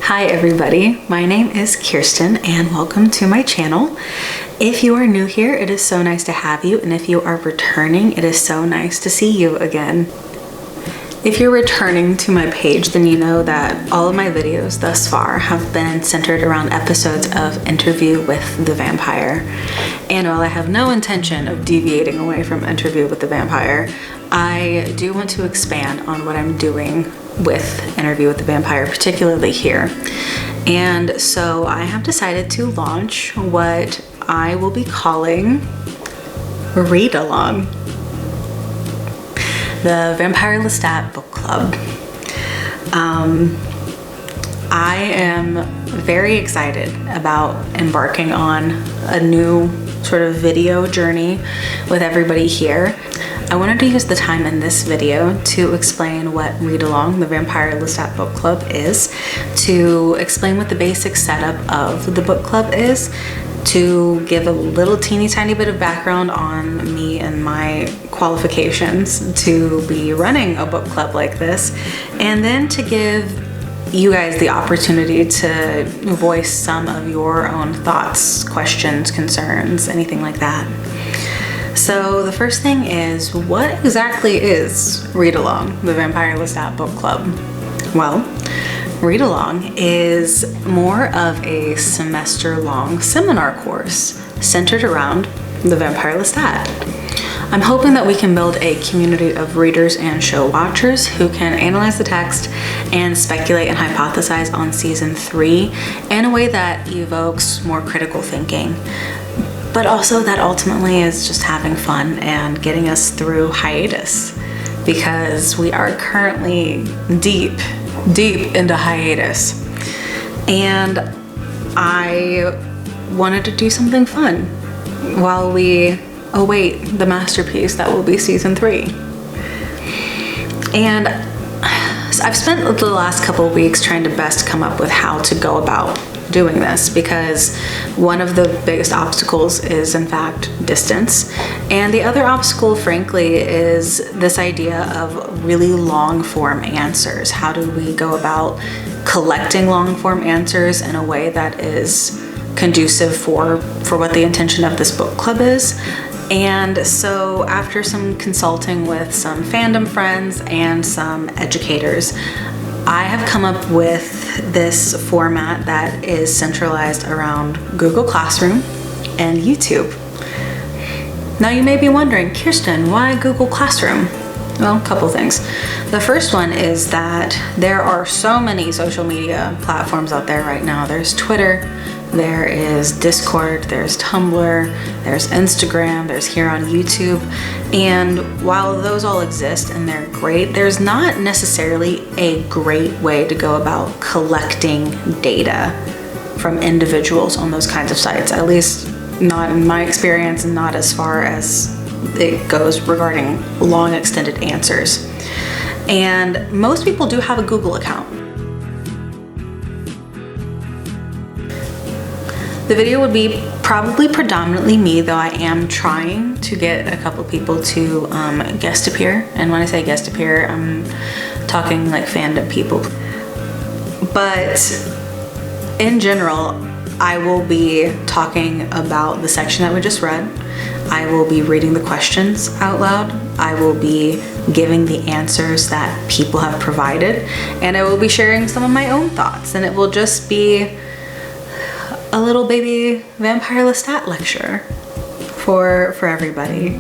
Hi everybody, my name is Kirsten and welcome to my channel. If you are new here, it is so nice to have you, and if you are returning, it is so nice to see you again. If you're returning to my page, then you know that all of my videos thus far have been centered around episodes of Interview with the Vampire. And while I have no intention of deviating away from Interview with the Vampire, I do want to expand on what I'm doing with Interview with the Vampire, particularly here. And so I have decided to launch what I will be calling Reid Along, the Vampire Lestat Book Club. I am very excited about embarking on a new sort of video journey with everybody here. I wanted to use the time in this video to explain what Reid Along, the Vampire Lestat Book Club is, to explain what the basic setup of the book club is, to give a little teeny tiny bit of background on me and my qualifications to be running a book club like this, and then to give you guys the opportunity to voice some of your own thoughts, questions, concerns, anything like that. So the first thing is, what exactly is Reid Along, the Vampire Lestat Book Club? Well, Reid Along is more of a semester-long seminar course centered around the Vampire Lestat. I'm hoping that we can build a community of readers and show watchers who can analyze the text and speculate and hypothesize on season 3 in a way that evokes more critical thinking, but also that ultimately is just having fun and getting us through hiatus, because we are currently deep into hiatus, and I wanted to do something fun while we await the masterpiece that will be season 3. And I've spent the last couple of weeks trying to best come up with how to go about doing this, because one of the biggest obstacles is in fact distance, and the other obstacle frankly is this idea of really long form answers. How do we go about collecting long form answers in a way that is conducive for what the intention of this book club is? And so after some consulting with some fandom friends and some educators, I have come up with this format that is centralized around Google Classroom and YouTube. Now you may be wondering, Kirsten, why Google Classroom? Well, a couple things. The first one is that there are so many social media platforms out there right now. There's Twitter, there is Discord, there's Tumblr, there's Instagram, there's here on YouTube. And while those all exist and they're great, there's not necessarily a great way to go about collecting data from individuals on those kinds of sites, at least not in my experience and not as far as it goes regarding long extended answers. And most people do have a Google account. The video would be probably predominantly me, though I am trying to get a couple people to guest appear. And when I say guest appear, I'm talking like fandom people. But in general, I will be talking about the section that we just read. I will be reading the questions out loud. I will be giving the answers that people have provided. And I will be sharing some of my own thoughts. And it will just be a little baby Vampire Lestat lecture for everybody.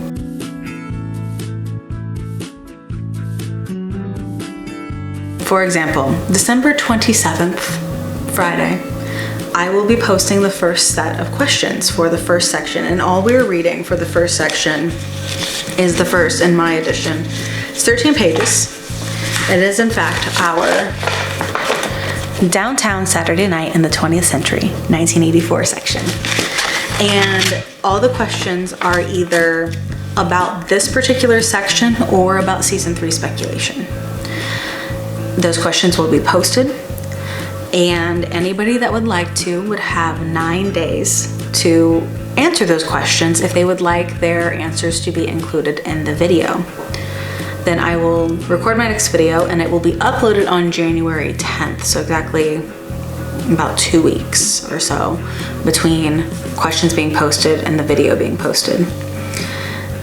For example, December 27th, Friday, I will be posting the first set of questions for the first section, and all we're reading for the first section is the first in my edition. It's 13 pages. It is in fact our Downtown Saturday Night in the 20th Century, 1984 section. And all the questions are either about this particular section or about season 3 speculation. Those questions will be posted, and anybody that would like to would have 9 days to answer those questions if they would like their answers to be included in the video. Then I will record my next video and it will be uploaded on January 10th, so exactly about 2 weeks or so between questions being posted and the video being posted.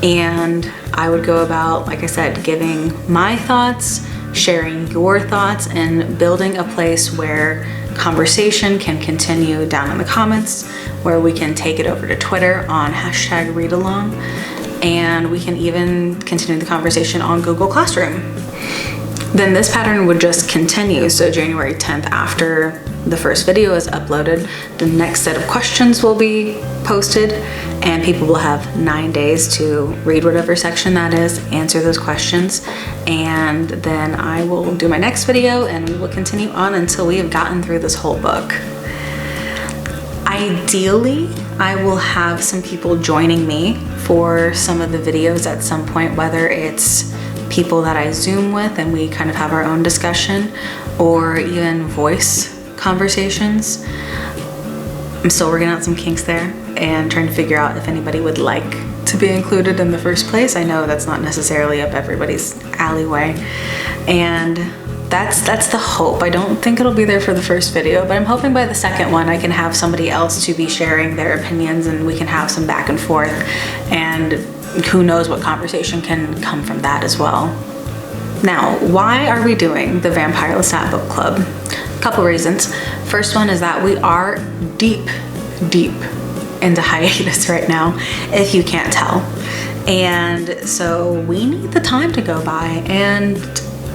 And I would go about, like I said, giving my thoughts, sharing your thoughts, and building a place where conversation can continue down in the comments, where we can take it over to Twitter on #ReidAlong, and we can even continue the conversation on Google Classroom. Then this pattern would just continue. So January 10th, after the first video is uploaded, the next set of questions will be posted, and people will have 9 days to read whatever section that is, answer those questions, and then I will do my next video and we will continue on until we have gotten through this whole book. Ideally, I will have some people joining me for some of the videos at some point, whether it's people that I Zoom with and we kind of have our own discussion, or even voice conversations. I'm still working out some kinks there and trying to figure out if anybody would like to be included in the first place. I know that's not necessarily up everybody's alleyway, and that's the hope. I don't think it'll be there for the first video, but I'm hoping by the second one I can have somebody else to be sharing their opinions and we can have some back and forth, and who knows what conversation can come from that as well. Now, why are we doing the Vampire Lestat Book Club? A couple reasons. First one is that we are deep into hiatus right now, if you can't tell. And so we need the time to go by, and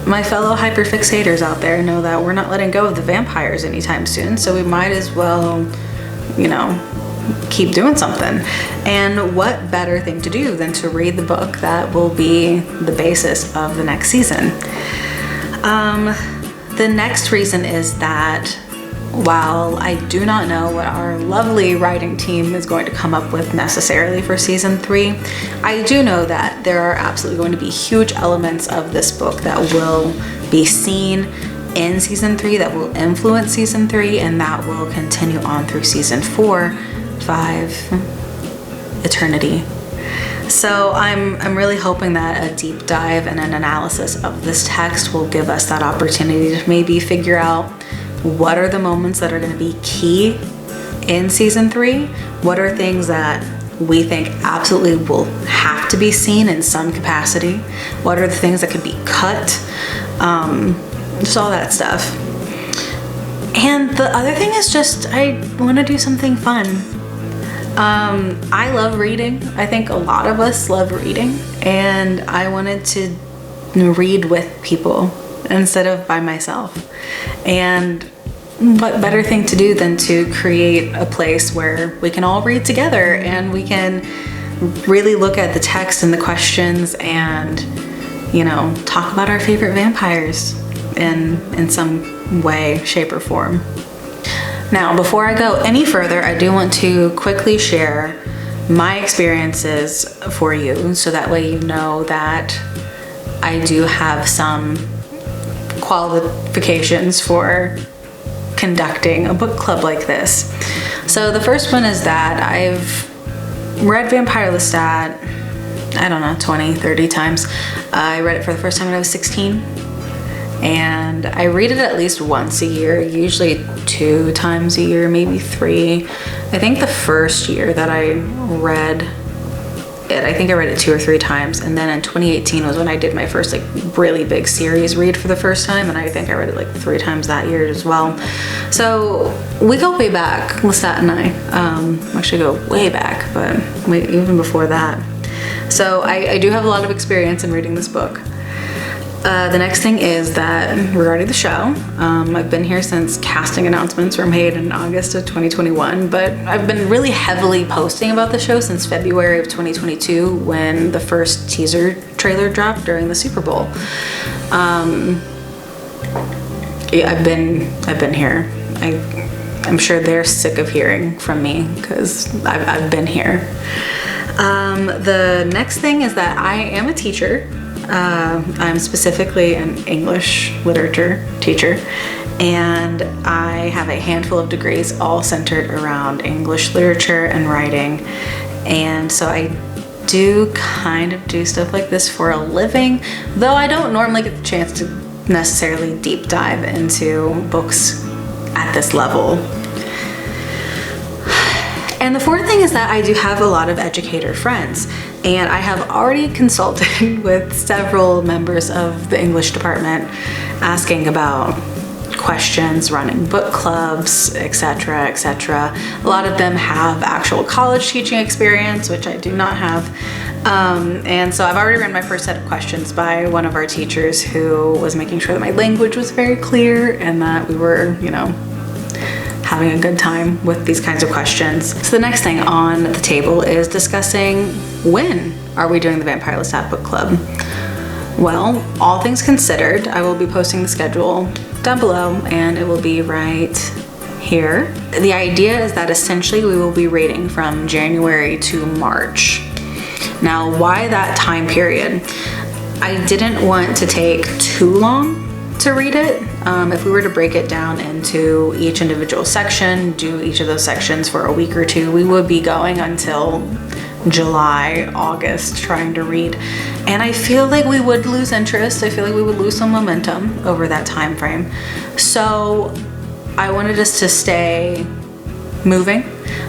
my fellow hyperfixators out there know that we're not letting go of the vampires anytime soon, so we might as well, you know, keep doing something. And what better thing to do than to read the book that will be the basis of the next season. The next reason is that while I do not know what our lovely writing team is going to come up with necessarily for season 3, I do know that there are absolutely going to be huge elements of this book that will be seen in season 3, that will influence season 3, and that will continue on through season 4, 5, eternity. So I'm really hoping that a deep dive and an analysis of this text will give us that opportunity to maybe figure out what are the moments that are going to be key in season 3, what are things that we think absolutely will have to be seen in some capacity, what are the things that could be cut, just all that stuff. And the other thing is just I want to do something fun. I love reading. I think a lot of us love reading, and I wanted to read with people instead of by myself. And what better thing to do than to create a place where we can all read together and we can really look at the text and the questions and, you know, talk about our favorite vampires in some way, shape, or form. Now, before I go any further, I do want to quickly share my experiences for you, so that way you know that I do have some qualifications for conducting a book club like this. So the first one is that I've read Vampire Lestat, I don't know, 20, 30 times. I read it for the first time when I was 16. And I read it at least once a year, usually 2 times a year, maybe 3. I think the first year that I read it, I think I read it 2 or 3 times. And then in 2018 was when I did my first like really big series read for the first time. And I think I read it like 3 times that year as well. So we go way back, Lestat and I. Actually go way back, but even before that. So I do have a lot of experience in reading this book. The next thing is that regarding the show, I've been here since casting announcements were made in August of 2021, but I've been really heavily posting about the show since February of 2022 when the first teaser trailer dropped during the Super Bowl. Yeah, I've been here. I'm sure they're sick of hearing from me because I've been here. The next thing is that I am a teacher. I'm specifically an English literature teacher, and I have a handful of degrees all centered around English literature and writing. And so I do kind of do stuff like this for a living, though I don't normally get the chance to necessarily deep dive into books at this level. And the fourth thing is that I do have a lot of educator friends, and I have already consulted with several members of the English department asking about questions, running book clubs, etc., etc. A lot of them have actual college teaching experience, which I do not have. And so I've already ran my first set of questions by one of our teachers who was making sure that my language was very clear and that we were, you know, having a good time with these kinds of questions. So the next thing on the table is discussing when are we doing the Vampire Lestat Book Club. Well, all things considered, I will be posting the schedule down below and it will be right here. The idea is that essentially we will be reading from January to March. Now, why that time period? I didn't want to take too long to read it. If we were to break it down into each individual section, do each of those sections for a week or two, we would be going until July, August trying to read. And I feel like we would lose interest. I feel like we would lose some momentum over that time frame. So I wanted us to stay moving,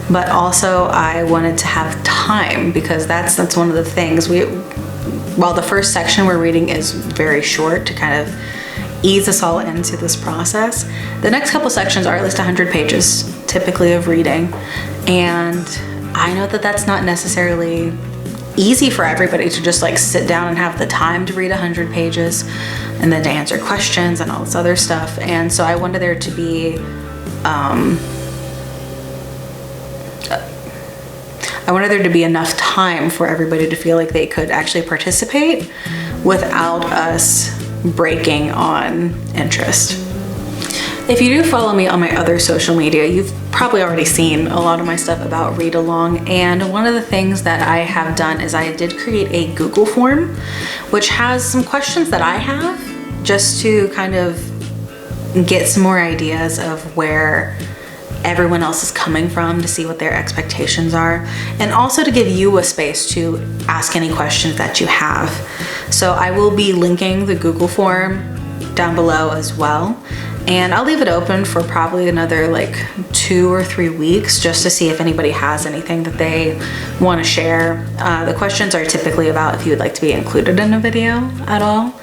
but also I wanted to have time, because that's one of the things. While the first section we're reading is very short to kind of ease us all into this process, the next couple sections are at least 100 pages typically of reading, and I know that that's not necessarily easy for everybody to just like sit down and have the time to read 100 pages and then to answer questions and all this other stuff. And so I wanted there to be enough time for everybody to feel like they could actually participate without us breaking on interest. If you do follow me on my other social media, you've probably already seen a lot of my stuff about Reid Along, and one of the things that I have done is I did create a Google form which has some questions that I have, just to kind of get some more ideas of where everyone else is coming from, to see what their expectations are, and also to give you a space to ask any questions that you have. So I will be linking the Google form down below as well, and I'll leave it open for probably another like 2 or 3 weeks just to see if anybody has anything that they want to share. The questions are typically about if you would like to be included in a video at all,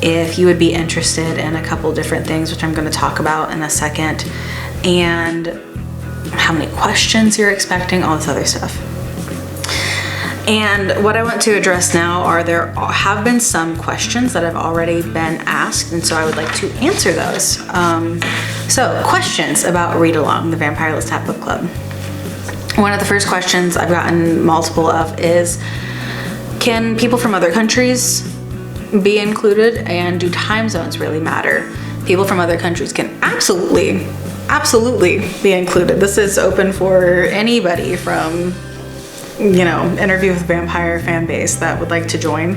if you would be interested in a couple different things, which I'm going to talk about in a second, and how many questions you're expecting, all this other stuff. And what I want to address now are, there have been some questions that have already been asked, and so I would like to answer those. So questions about Reid Along, the Vampire Lestat Book Club. One of the first questions I've gotten multiple of is, can people from other countries be included, and do time zones really matter? People from other countries can absolutely be included. This is open for anybody from, you know, Interview with Vampire fan base that would like to join.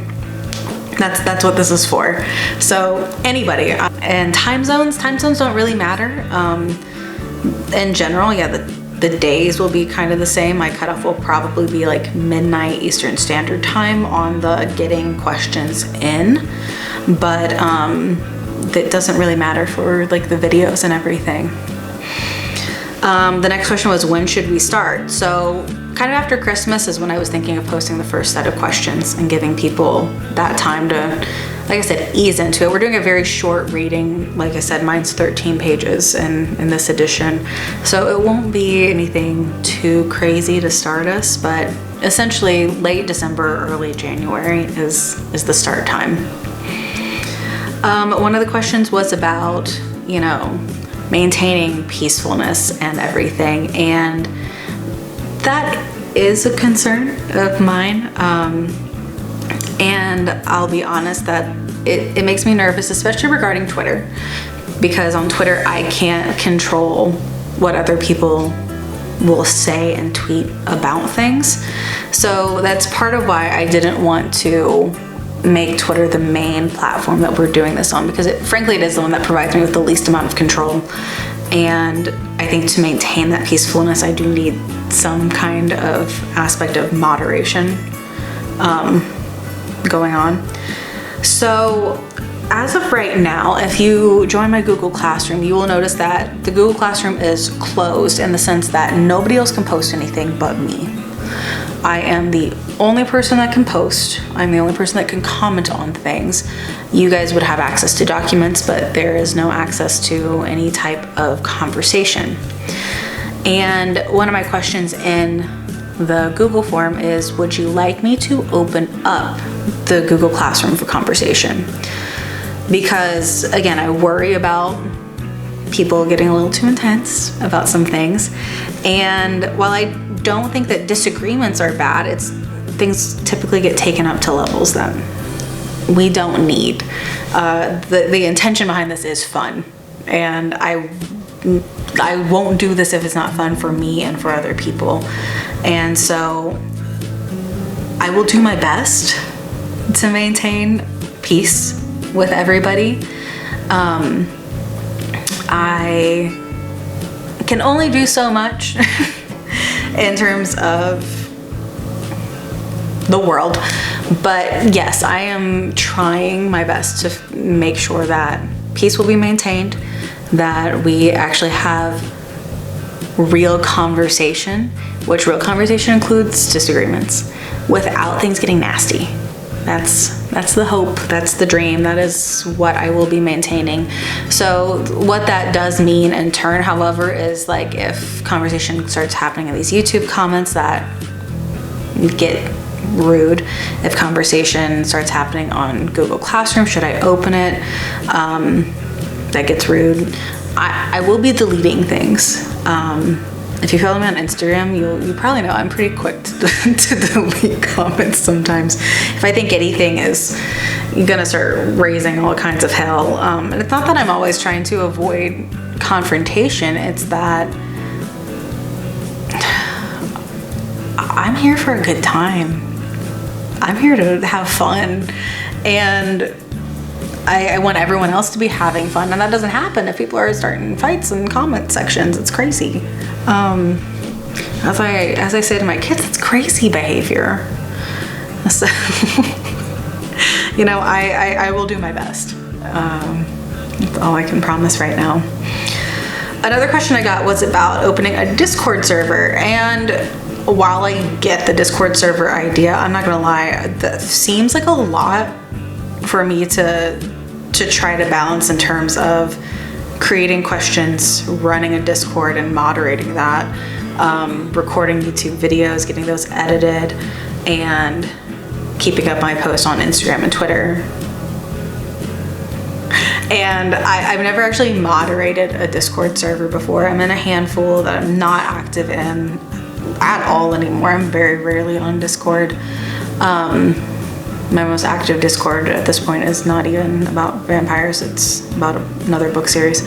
That's what this is for. So anybody. And time zones don't really matter. In general, yeah, the days will be kind of the same. My cutoff will probably be like midnight Eastern Standard Time on the getting questions in, but that doesn't really matter for like the videos and everything. The next question was, when should we start? So kind of after Christmas is when I was thinking of posting the first set of questions and giving people that time to, like I said, ease into it. We're doing a very short reading. Like I said, mine's 13 pages in this edition, so it won't be anything too crazy to start us, but essentially late December, early January is the start time. One of the questions was about, you know, maintaining peacefulness and everything, and that is a concern of mine, and I'll be honest that it makes me nervous, especially regarding Twitter, because on Twitter I can't control what other people will say and tweet about things. So that's part of why I didn't want to make Twitter the main platform that we're doing this on, because frankly it is the one that provides me with the least amount of control, and I think to maintain that peacefulness I do need some kind of aspect of moderation going on. So as of right now, if you join my Google Classroom, you will notice that the Google Classroom is closed in the sense that nobody else can post anything but me. I am the only person that can post. I'm the only person that can comment on things. You guys would have access to documents, but there is no access to any type of conversation. And one of my questions in the Google form is, would you like me to open up the Google Classroom for conversation? Because again, I worry about people getting a little too intense about some things. And while I don't think that disagreements are bad, things typically get taken up to levels that we don't need. The intention behind this is fun, and I won't do this if it's not fun for me and for other people. And so I will do my best to maintain peace with everybody. I can only do so much in terms of the world, but yes, I am trying my best to make sure that peace will be maintained, that we actually have real conversation, which real conversation includes disagreements, without things getting nasty. That's the hope, that's the dream, that is what I will be maintaining. So what that does mean in turn, however, is like if conversation starts happening in these YouTube comments that get rude, if conversation starts happening on Google Classroom, should I open it, that gets rude, I will be deleting things. If you follow me on Instagram, you probably know I'm pretty quick to delete comments sometimes. If I think anything is gonna start raising all kinds of hell. And it's not that I'm always trying to avoid confrontation, it's that I'm here for a good time. I'm here to have fun. And I want everyone else to be having fun, and that doesn't happen if people are starting fights in comment sections. It's crazy. As I say to my kids, it's crazy behavior. So, I will do my best. That's all I can promise right now. Another question I got was about opening a Discord server, and while I get the Discord server idea, I'm not gonna lie, that seems like a lot for me to try to balance in terms of creating questions, running a Discord and moderating that, recording YouTube videos, getting those edited, and keeping up my posts on Instagram and Twitter. And I've never actually moderated a Discord server before. I'm in a handful that I'm not active in at all anymore. I'm very rarely on Discord. My most active Discord at this point is not even about vampires, it's about another book series.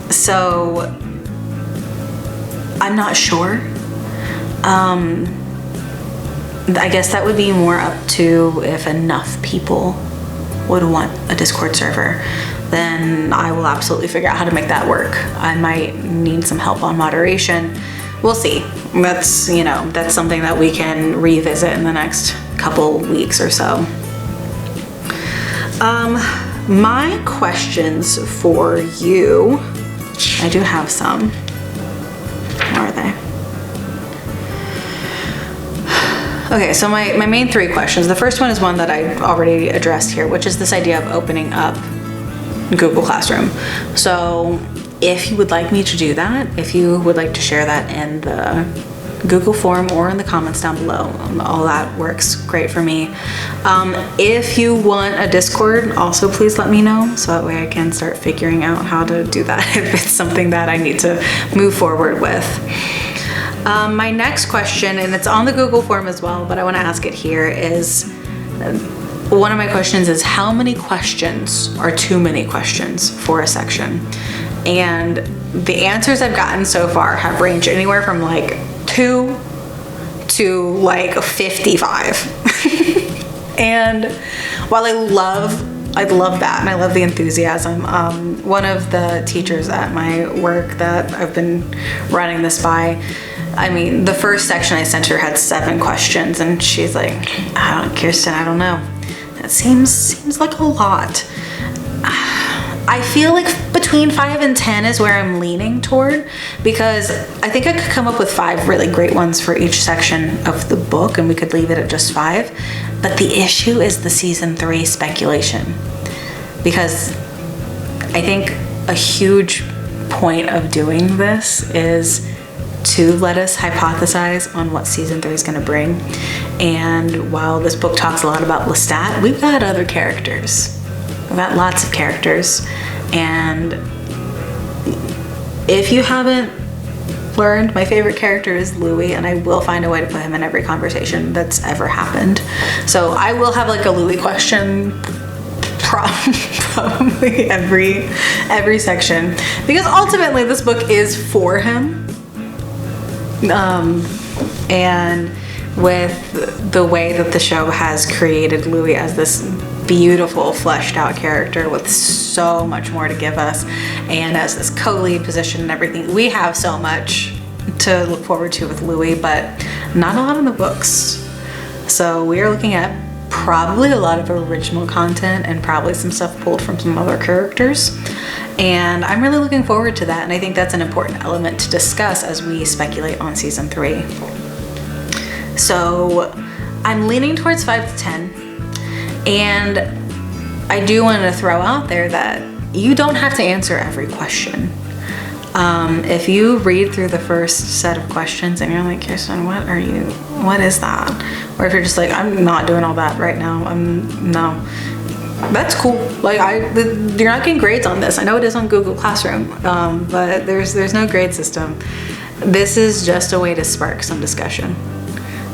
So I'm not sure. I guess that would be more up to if enough people would want a Discord server. Then I will absolutely figure out how to make that work. I might need some help on moderation. We'll see. That's something that we can revisit in the next couple weeks or so. My questions for you, I do have some. Where are they? Okay, so my main three questions. The first one is one that I already addressed here, which is this idea of opening up Google Classroom. So if you would like me to do that, if you would like to share that in the Google form or in the comments down below, all that works great for me. If you want a Discord, also please let me know, so that way I can start figuring out how to do that if it's something that I need to move forward with. My next question, and it's on the Google form as well, but I want to ask it here, is one of my questions is, how many questions are too many questions for a section? And the answers I've gotten so far have ranged anywhere from like 2 to like 55. And while I love that and I love the enthusiasm, one of the teachers at my work that I've been running this by, the first section I sent her had 7 questions, and she's like, Kirsten, I don't know. It seems like a lot. I feel like between 5 and 10 is where I'm leaning toward, because I think I could come up with 5 really great ones for each section of the book, and we could leave it at just 5. But the issue is the season 3 speculation, because I think a huge point of doing this is to let us hypothesize on what season 3 is going to bring. And while this book talks a lot about Lestat, we've got other characters. We've got lots of characters. And if you haven't learned, my favorite character is Louis, and I will find a way to put him in every conversation that's ever happened. So I will have like a Louis question probably every section, because ultimately this book is for him. And with the way that the show has created Louis as this beautiful fleshed out character with so much more to give us, and as this co-lead position and everything, we have so much to look forward to with Louis, but not a lot in the books. So we are looking at probably a lot of original content and probably some stuff pulled from some other characters, and I'm really looking forward to that. And I think that's an important element to discuss as we speculate on season 3. So I'm leaning towards 5 to 10, and I do want to throw out there that you don't have to answer every question. If you read through the first set of questions and you're like, Kirsten, what is that? Or if you're just like, I'm not doing all that right now, no, that's cool. Like, you're not getting grades on this. I know it is on Google Classroom, but there's no grade system. This is just a way to spark some discussion.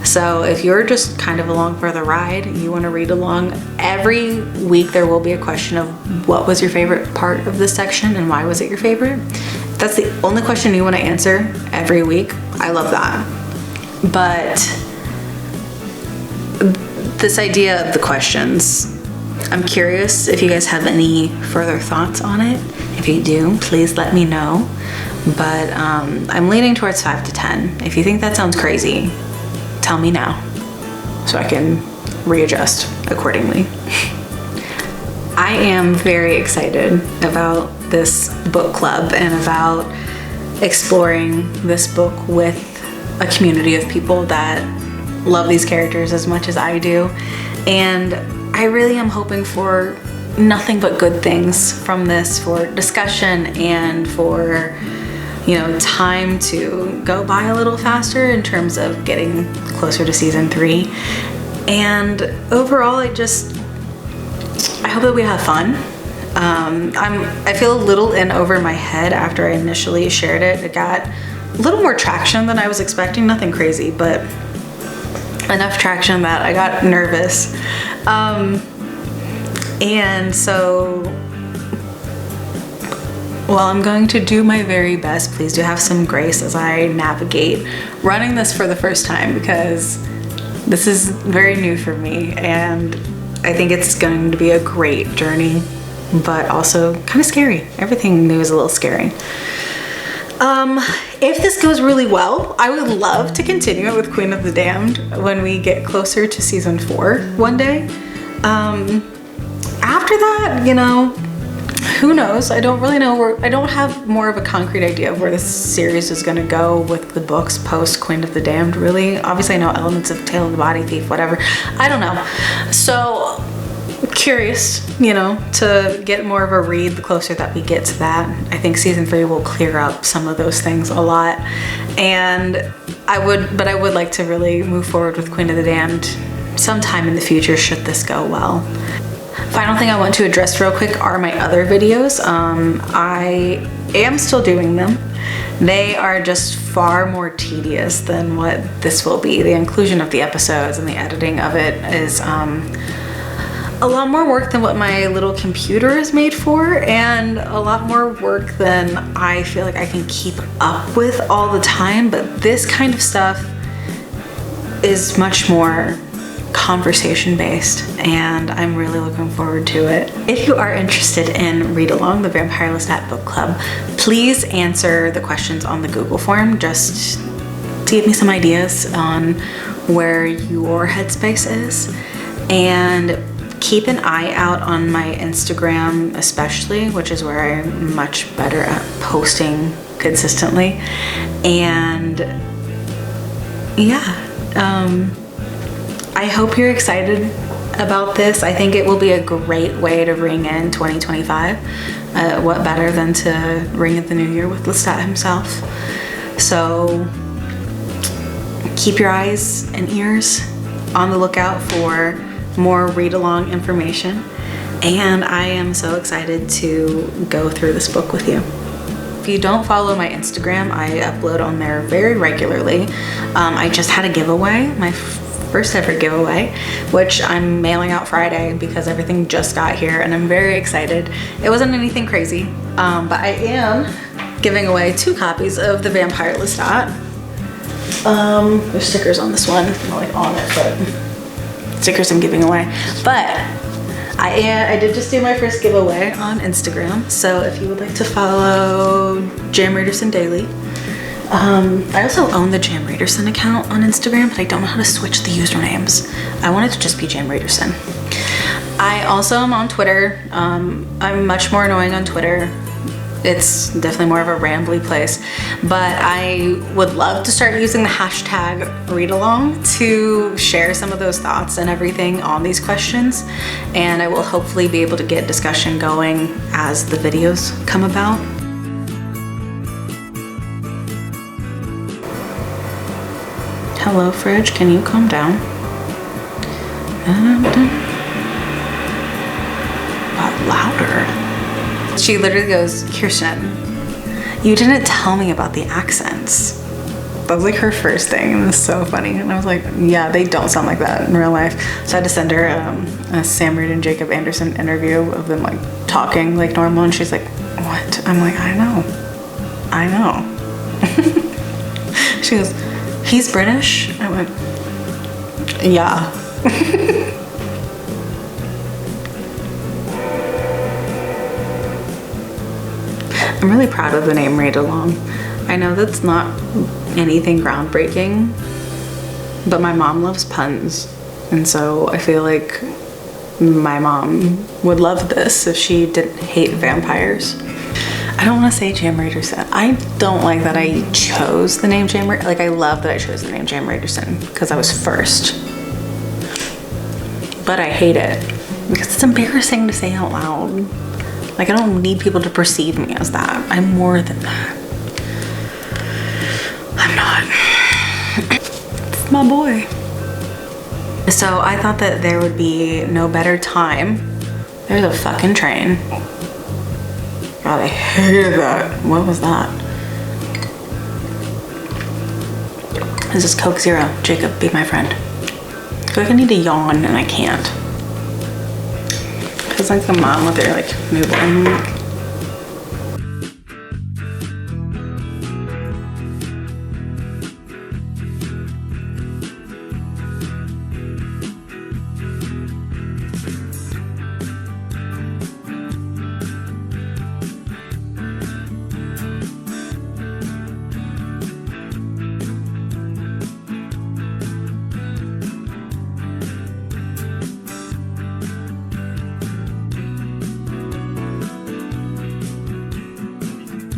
So if you're just kind of along for the ride, you want to read along, every week there will be a question of what was your favorite part of this section and why was it your favorite? If that's the only question you want to answer every week, I love that. But this idea of the questions, I'm curious if you guys have any further thoughts on it. If you do, please let me know. But I'm leaning towards 5 to 10. If you think that sounds crazy, tell me now so I can readjust accordingly. I am very excited about this book club and about exploring this book with a community of people that love these characters as much as I do. And I really am hoping for nothing but good things from this, for discussion and for, you know, time to go by a little faster in terms of getting closer to season 3. And overall, I hope that we have fun. I feel a little in over my head after I initially shared it. It got a little more traction than I was expecting. Nothing crazy, but enough traction that I got nervous. And so, well, I'm going to do my very best. Please do have some grace as I navigate running this for the first time, because this is very new for me, and I think it's going to be a great journey, but also kind of scary. Everything new is a little scary. If this goes really well, I would love to continue it with Queen of the Damned when we get closer to season 4 one day. After that, you know, who knows? I don't really know. I don't have more of a concrete idea of where this series is going to go with the books post Queen of the Damned, really. Obviously, I know elements of Tale of the Body Thief, whatever. I don't know. So, curious, you know, to get more of a read the closer that we get to that. I think season 3 will clear up some of those things a lot. And I would like to really move forward with Queen of the Damned sometime in the future, should this go well. Final thing I want to address real quick are my other videos. I am still doing them. They are just far more tedious than what this will be. The inclusion of the episodes and the editing of it is a lot more work than what my little computer is made for, and a lot more work than I feel like I can keep up with all the time. But this kind of stuff is much more conversation based, and I'm really looking forward to it. If you are interested in Reid Along, the Vampire Lestat Book Club, please answer the questions on the Google form, just to give me some ideas on where your headspace is. And Keep an eye out on my Instagram especially, which is where I'm much better at posting consistently. And yeah, I hope you're excited about this. I think it will be a great way to ring in 2025. What better than to ring in the new year with Lestat himself? So keep your eyes and ears on the lookout for more read along information. And I am so excited to go through this book with you. If you don't follow my Instagram, I upload on there very regularly. I just had a giveaway, my first ever giveaway, which I'm mailing out Friday because everything just got here and I'm very excited. It wasn't anything crazy, but I am giving away 2 copies of the Vampire Lestat. There's stickers on this one, not like on it, but stickers I'm giving away. But I did just do my first giveaway on Instagram, so if you would like to follow Jam Readerson Daily. I also own the Jam Readerson account on Instagram, but I don't know how to switch the usernames. I want it to just be Jam Readerson. I also am on Twitter. I'm much more annoying on Twitter. It's definitely more of a rambly place, but I would love to start using the hashtag ReidAlong to share some of those thoughts and everything on these questions, and I will hopefully be able to get discussion going as the videos come about. Hello, fridge, can you calm down? But louder. She literally goes, Kirsten, you didn't tell me about the accents. That was like her first thing, and it was so funny. And I was like, yeah, they don't sound like that in real life. So I had to send her a Sam Reed and Jacob Anderson interview of them like talking like normal, and she's like, what? I'm like, I know. She goes, he's British? I went, yeah. I'm really proud of the name Reid Along. I know that's not anything groundbreaking, but my mom loves puns, and so I feel like my mom would love this if she didn't hate vampires. I don't want to say Jam Readerson. I don't like that I chose the name Jam Readerson. Like, I love that I chose the name Jam Readerson because I was first. But I hate it because it's embarrassing to say out loud. Like, I don't need people to perceive me as that. I'm more than that. I'm not. It's my boy. So I thought that there would be no better time. There's a fucking train. God, I hated that. What was that? This is Coke Zero. Jacob, be my friend. I feel like I need to yawn and I can't. It's like the mom with their like newborn.